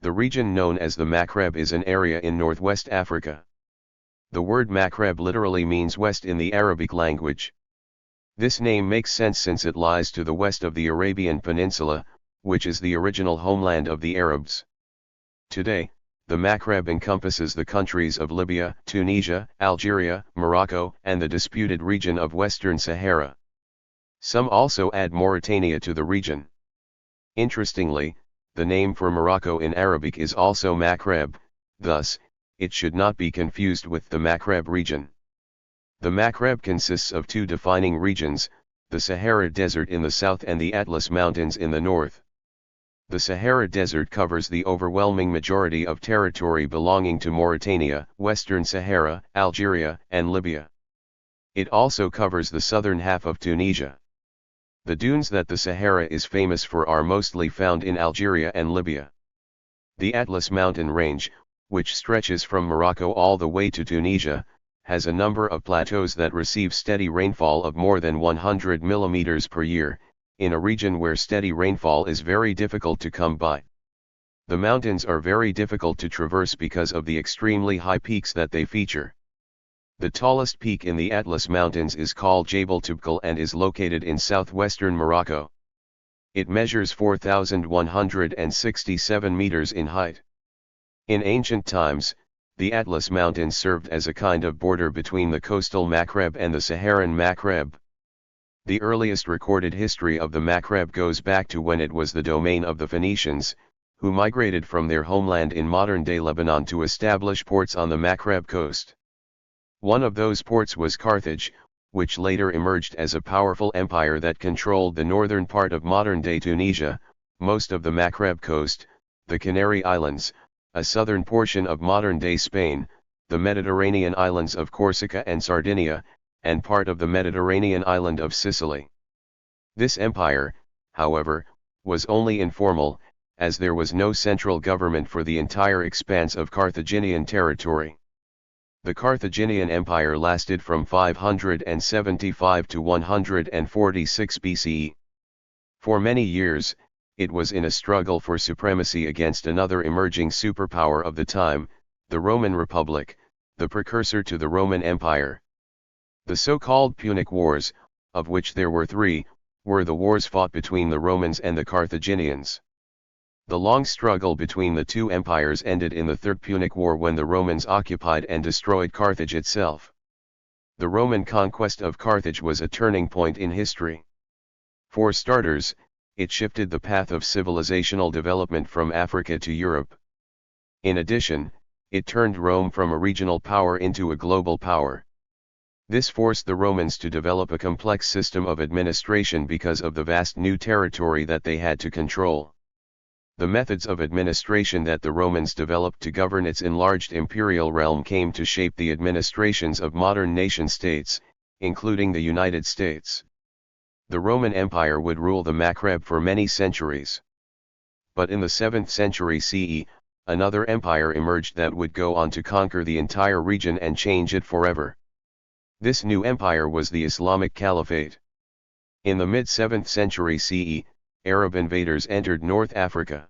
The region known as the Maghreb is an area in northwest Africa. The word Maghreb literally means west in the Arabic language. This name makes sense since it lies to the west of the Arabian Peninsula, which is the original homeland of the Arabs. Today, the Maghreb encompasses the countries of Libya, Tunisia, Algeria, Morocco, and the disputed region of Western Sahara. Some also add Mauritania to the region. Interestingly, the name for Morocco in Arabic is also Maghreb, thus, it should not be confused with the Maghreb region. The Maghreb consists of two defining regions, the Sahara Desert in the south and the Atlas Mountains in the north. The Sahara Desert covers the overwhelming majority of territory belonging to Mauritania, Western Sahara, Algeria, and Libya. It also covers the southern half of Tunisia. The dunes that the Sahara is famous for are mostly found in Algeria and Libya. The Atlas mountain range, which stretches from Morocco all the way to Tunisia, has a number of plateaus that receive steady rainfall of more than 100 mm per year, in a region where steady rainfall is very difficult to come by. The mountains are very difficult to traverse because of the extremely high peaks that they feature. The tallest peak in the Atlas Mountains is called Jebel Toubkal and is located in southwestern Morocco. It measures 4,167 meters in height. In ancient times, the Atlas Mountains served as a kind of border between the coastal Maghreb and the Saharan Maghreb. The earliest recorded history of the Maghreb goes back to when it was the domain of the Phoenicians, who migrated from their homeland in modern-day Lebanon to establish ports on the Maghreb coast. One of those ports was Carthage, which later emerged as a powerful empire that controlled the northern part of modern-day Tunisia, most of the Maghreb coast, the Canary Islands, a southern portion of modern-day Spain, the Mediterranean islands of Corsica and Sardinia, and part of the Mediterranean island of Sicily. This empire, however, was only informal, as there was no central government for the entire expanse of Carthaginian territory. The Carthaginian Empire lasted from 575 to 146 BCE. For many years, it was in a struggle for supremacy against another emerging superpower of the time, the Roman Republic, the precursor to the Roman Empire. The so-called Punic Wars, of which there were three, were the wars fought between the Romans and the Carthaginians. The long struggle between the two empires ended in the Third Punic War when the Romans occupied and destroyed Carthage itself. The Roman conquest of Carthage was a turning point in history. For starters, it shifted the path of civilizational development from Africa to Europe. In addition, it turned Rome from a regional power into a global power. This forced the Romans to develop a complex system of administration because of the vast new territory that they had to control. The methods of administration that the Romans developed to govern its enlarged imperial realm came to shape the administrations of modern nation-states, including the United States. The Roman Empire would rule the Maghreb for many centuries. But in the 7th century CE, another empire emerged that would go on to conquer the entire region and change it forever. This new empire was the Islamic Caliphate. In the mid-7th century CE, Arab invaders entered North Africa.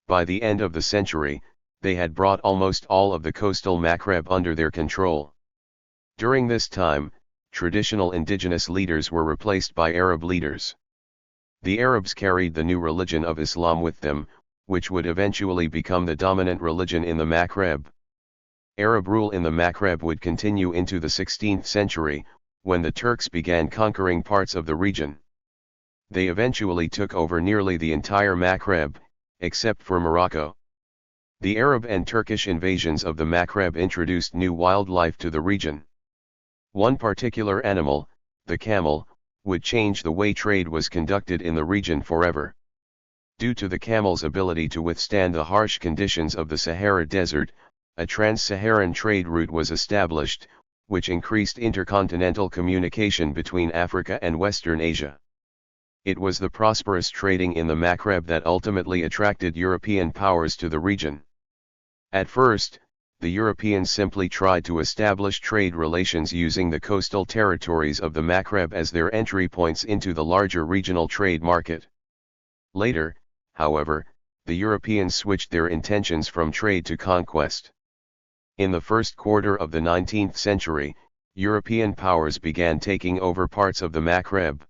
By the end of the century, they had brought almost all of the coastal Maghreb under their control. During this time, traditional indigenous leaders were replaced by Arab leaders. The Arabs carried the new religion of Islam with them, which would eventually become the dominant religion in the Maghreb. Arab rule in the Maghreb would continue into the 16th century, when the Turks began conquering parts of the region. They eventually took over nearly the entire Maghreb, except for Morocco. The Arab and Turkish invasions of the Maghreb introduced new wildlife to the region. One particular animal, the camel, would change the way trade was conducted in the region forever. Due to the camel's ability to withstand the harsh conditions of the Sahara Desert, a trans-Saharan trade route was established, which increased intercontinental communication between Africa and Western Asia. It was the prosperous trading in the Maghreb that ultimately attracted European powers to the region. At first, the Europeans simply tried to establish trade relations using the coastal territories of the Maghreb as their entry points into the larger regional trade market. Later, however, the Europeans switched their intentions from trade to conquest. In the first quarter of the 19th century, European powers began taking over parts of the Maghreb.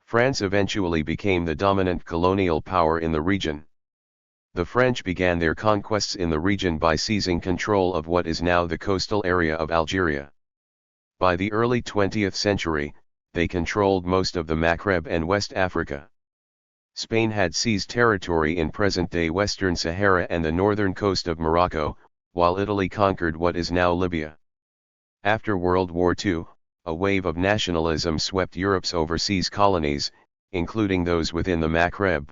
France eventually became the dominant colonial power in the region. The French began their conquests in the region by seizing control of what is now the coastal area of Algeria. By the early 20th century, they controlled most of the Maghreb and West Africa. Spain had seized territory in present-day Western Sahara and the northern coast of Morocco, while Italy conquered what is now Libya. After World War II, a wave of nationalism swept Europe's overseas colonies, including those within the Maghreb.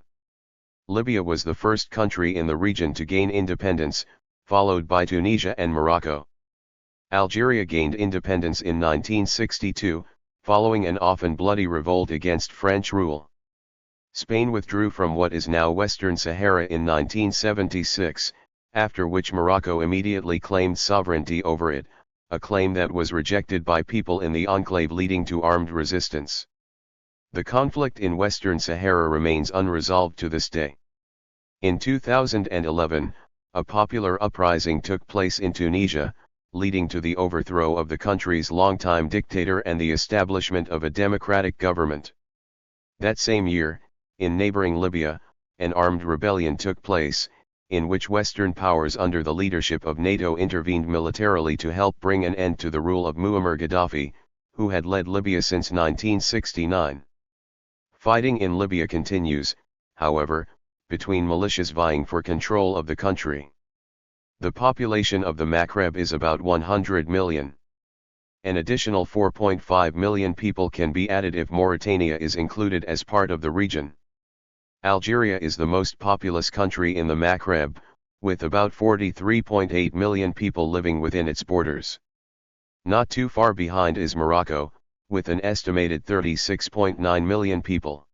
Libya was the first country in the region to gain independence, followed by Tunisia and Morocco. Algeria gained independence in 1962, following an often bloody revolt against French rule. Spain withdrew from what is now Western Sahara in 1976, after which Morocco immediately claimed sovereignty over it, a claim that was rejected by people in the enclave, leading to armed resistance. The conflict in Western Sahara remains unresolved to this day. In 2011, a popular uprising took place in Tunisia, leading to the overthrow of the country's longtime dictator and the establishment of a democratic government. That same year, in neighboring Libya, an armed rebellion took place, in which Western powers under the leadership of NATO intervened militarily to help bring an end to the rule of Muammar Gaddafi, who had led Libya since 1969. Fighting in Libya continues, however, between militias vying for control of the country. The population of the Maghreb is about 100 million. An additional 4.5 million people can be added if Mauritania is included as part of the region. Algeria is the most populous country in the Maghreb, with about 43.8 million people living within its borders. Not too far behind is Morocco, with an estimated 36.9 million people.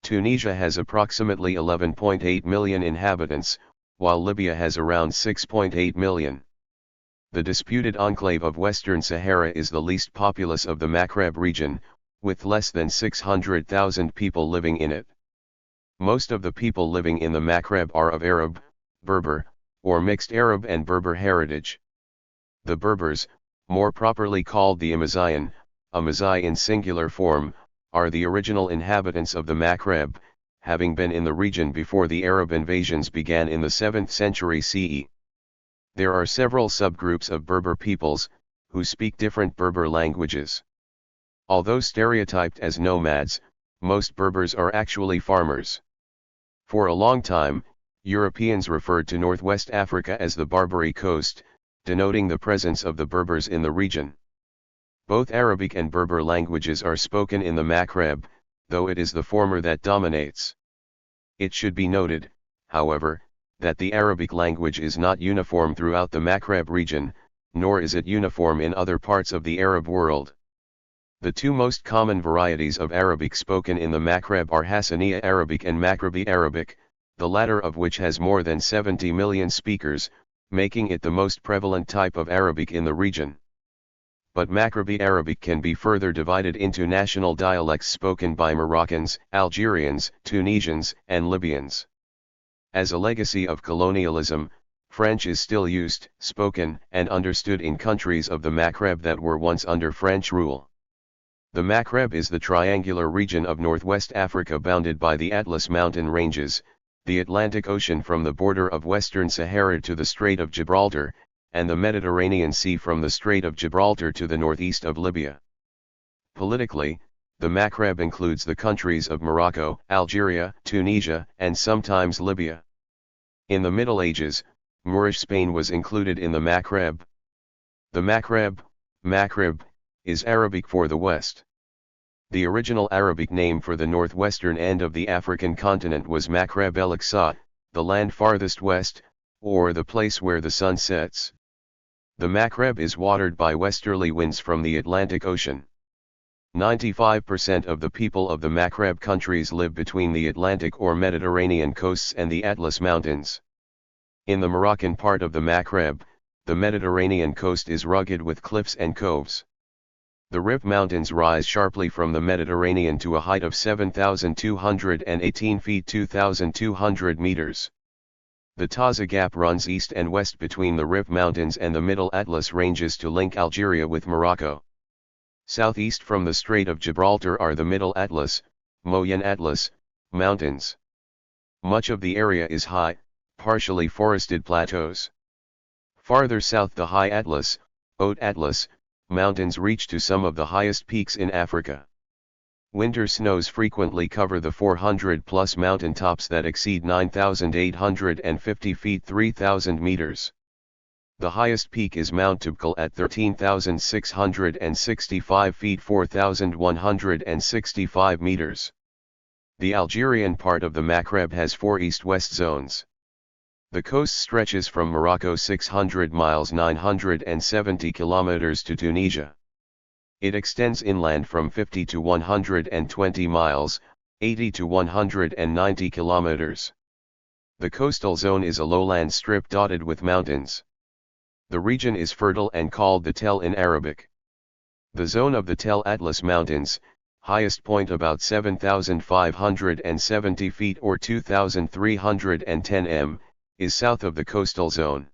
Tunisia has approximately 11.8 million inhabitants, while Libya has around 6.8 million. The disputed enclave of Western Sahara is the least populous of the Maghreb region, with less than 600,000 people living in it. Most of the people living in the Maghreb are of Arab, Berber, or mixed Arab and Berber heritage. The Berbers, more properly called the Amazian, Amazigh in singular form, are the original inhabitants of the Maghreb, having been in the region before the Arab invasions began in the 7th century CE. There are several subgroups of Berber peoples, who speak different Berber languages. Although stereotyped as nomads, most Berbers are actually farmers. For a long time, Europeans referred to Northwest Africa as the Barbary Coast, denoting the presence of the Berbers in the region. Both Arabic and Berber languages are spoken in the Maghreb, though it is the former that dominates. It should be noted, however, that the Arabic language is not uniform throughout the Maghreb region, nor is it uniform in other parts of the Arab world. The two most common varieties of Arabic spoken in the Maghreb are Hassaniya Arabic and Maghrebi Arabic, the latter of which has more than 70 million speakers, making it the most prevalent type of Arabic in the region. But Maghrebi Arabic can be further divided into national dialects spoken by Moroccans, Algerians, Tunisians, and Libyans. As a legacy of colonialism, French is still used, spoken, and understood in countries of the Maghreb that were once under French rule. The Maghreb is the triangular region of northwest Africa bounded by the Atlas mountain ranges, the Atlantic Ocean from the border of Western Sahara to the Strait of Gibraltar, and the Mediterranean Sea from the Strait of Gibraltar to the northeast of Libya. Politically, the Maghreb includes the countries of Morocco, Algeria, Tunisia, and sometimes Libya. In the Middle Ages, Moorish Spain was included in the Maghreb. The Maghreb, is Arabic for the West. The original Arabic name for the northwestern end of the African continent was Maghreb-el-Aqsa, the land farthest west, or the place where the sun sets. The Maghreb is watered by westerly winds from the Atlantic Ocean. 95% of the people of the Maghreb countries live between the Atlantic or Mediterranean coasts and the Atlas Mountains. In the Moroccan part of the Maghreb, the Mediterranean coast is rugged with cliffs and coves. The Rif Mountains rise sharply from the Mediterranean to a height of 7,218 feet 2,200 meters. The Taza Gap runs east and west between the Rif Mountains and the Middle Atlas Ranges to link Algeria with Morocco. Southeast from the Strait of Gibraltar are the Middle Atlas, Moyen Atlas, mountains. Much of the area is high, partially forested plateaus. Farther south the High Atlas, Haute Atlas, mountains reach to some of the highest peaks in Africa. Winter snows frequently cover the 400-plus mountain tops that exceed 9,850 feet 3,000 meters. The highest peak is Mount Toubkal at 13,665 feet 4,165 meters. The Algerian part of the Maghreb has 4 east-west zones. The coast stretches from Morocco 600 miles 970 kilometers to Tunisia. It extends inland from 50 to 120 miles, 80 to 190 kilometers. The coastal zone is a lowland strip dotted with mountains. The region is fertile and called the Tell in Arabic. The zone of the Tell Atlas Mountains, highest point about 7,570 feet or 2,310 m, is south of the coastal zone.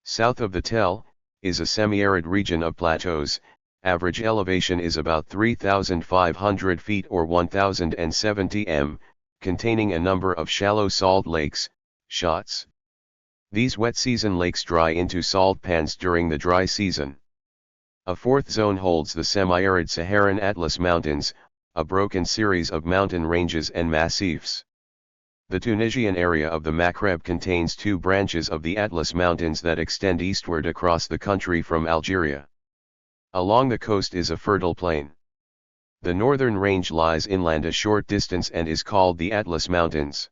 South of the Tell, is a semi-arid region of plateaus. Average elevation is about 3,500 feet or 1,070 m, containing a number of shallow salt lakes, shots. These wet season lakes dry into salt pans during the dry season. A fourth zone holds the semi-arid Saharan Atlas Mountains, a broken series of mountain ranges and massifs. The Tunisian area of the Maghreb contains 2 branches of the Atlas Mountains that extend eastward across the country from Algeria. Along the coast is a fertile plain. The northern range lies inland a short distance and is called the Atlas Mountains.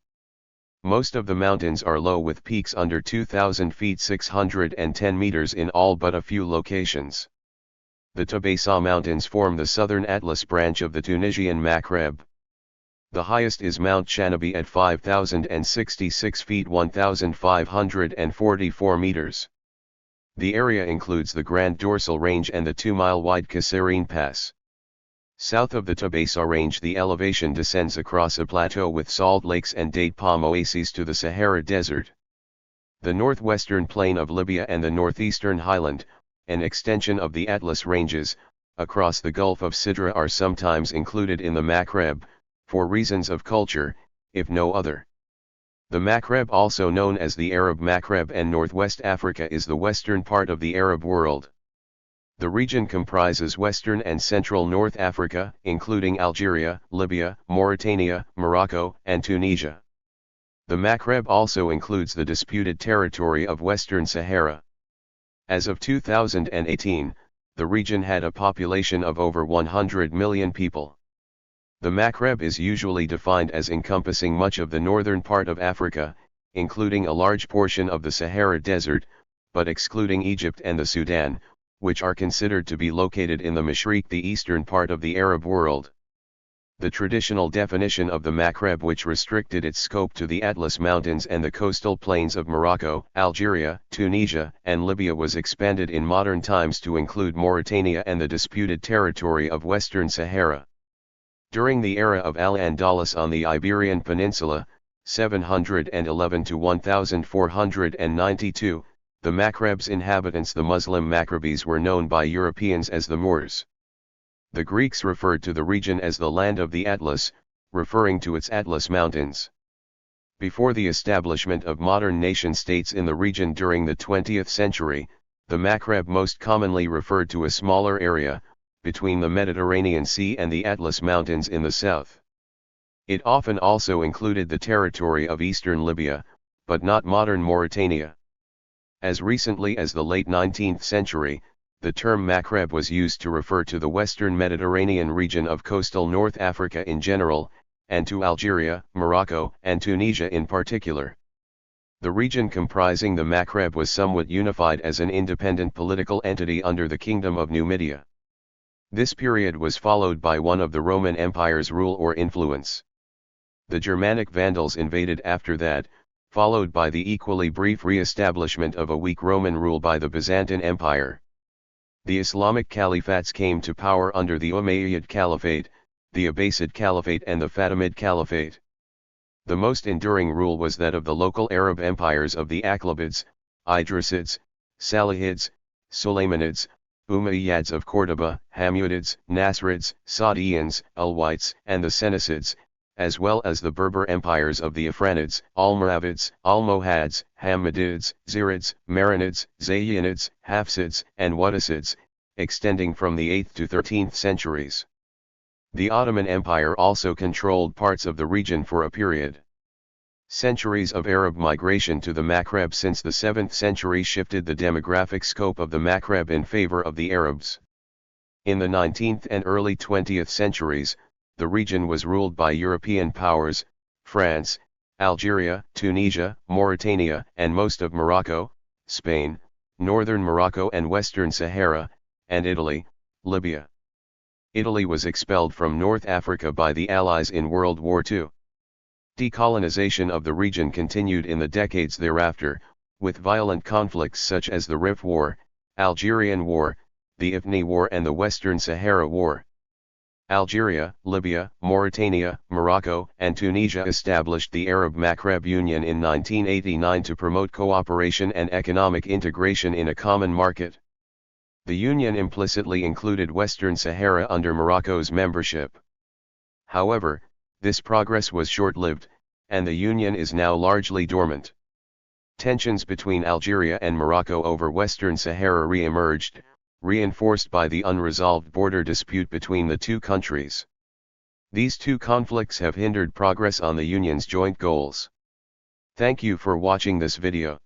Most of the mountains are low with peaks under 2,000 feet 610 meters in all but a few locations. The Tabesa Mountains form the southern Atlas branch of the Tunisian Maghreb. The highest is Mount Chanabi at 5,066 feet 1,544 meters. The area includes the Grand Dorsal Range and the 2-mile-wide Kasserine Pass. South of the Tabesa Range the elevation descends across a plateau with salt lakes and date palm oases to the Sahara Desert. The northwestern plain of Libya and the northeastern highland, an extension of the Atlas Ranges, across the Gulf of Sidra are sometimes included in the Maghreb, for reasons of culture, if no other. The Maghreb, also known as the Arab Maghreb and Northwest Africa, is the western part of the Arab world. The region comprises western and central North Africa, including Algeria, Libya, Mauritania, Morocco, and Tunisia. The Maghreb also includes the disputed territory of Western Sahara. As of 2018, the region had a population of over 100 million people. The Maghreb is usually defined as encompassing much of the northern part of Africa, including a large portion of the Sahara Desert, but excluding Egypt and the Sudan, which are considered to be located in the Mashriq, the eastern part of the Arab world. The traditional definition of the Maghreb, which restricted its scope to the Atlas Mountains and the coastal plains of Morocco, Algeria, Tunisia, and Libya, was expanded in modern times to include Mauritania and the disputed territory of Western Sahara. During the era of Al-Andalus on the Iberian Peninsula, 711 to 1492, the Maghreb's inhabitants, the Muslim Maghrebis, were known by Europeans as the Moors. The Greeks referred to the region as the Land of the Atlas, referring to its Atlas Mountains. Before the establishment of modern nation-states in the region during the 20th century, the Maghreb most commonly referred to a smaller area, between the Mediterranean Sea and the Atlas Mountains in the south. It often also included the territory of eastern Libya, but not modern Mauritania. As recently as the late 19th century, the term Maghreb was used to refer to the western Mediterranean region of coastal North Africa in general, and to Algeria, Morocco, and Tunisia in particular. The region comprising the Maghreb was somewhat unified as an independent political entity under the Kingdom of Numidia. This period was followed by one of the Roman Empire's rule or influence. The Germanic Vandals invaded after that, followed by the equally brief re-establishment of a weak Roman rule by the Byzantine Empire. The Islamic caliphates came to power under the Umayyad Caliphate, the Abbasid Caliphate and the Fatimid Caliphate. The most enduring rule was that of the local Arab empires of the Aqlabids, Idrisids, Salihids, Sulaymanids, Umayyads of Cordoba, Hamudids, Nasrids, Saadians, Alwites, and the Senasids, as well as the Berber empires of the Afranids, Almoravids, Almohads, Hammadids, Zirids, Marinids, Zayyinids, Hafsids, and Wattasids, extending from the 8th to 13th centuries. The Ottoman Empire also controlled parts of the region for a period. Centuries of Arab migration to the Maghreb since the 7th century shifted the demographic scope of the Maghreb in favor of the Arabs. In the 19th and early 20th centuries, the region was ruled by European powers, France, Algeria, Tunisia, Mauritania, and most of Morocco, Spain, northern Morocco and western Sahara, and Italy, Libya. Italy was expelled from North Africa by the Allies in World War II. Decolonization of the region continued in the decades thereafter, with violent conflicts such as the Rif War, Algerian War, the Ifni War and the Western Sahara War. Algeria, Libya, Mauritania, Morocco, and Tunisia established the Arab Maghreb Union in 1989 to promote cooperation and economic integration in a common market. The union implicitly included Western Sahara under Morocco's membership. However, this progress was short-lived, and the union is now largely dormant. Tensions between Algeria and Morocco over Western Sahara re-emerged, reinforced by the unresolved border dispute between the two countries. These two conflicts have hindered progress on the union's joint goals. Thank you for watching this video.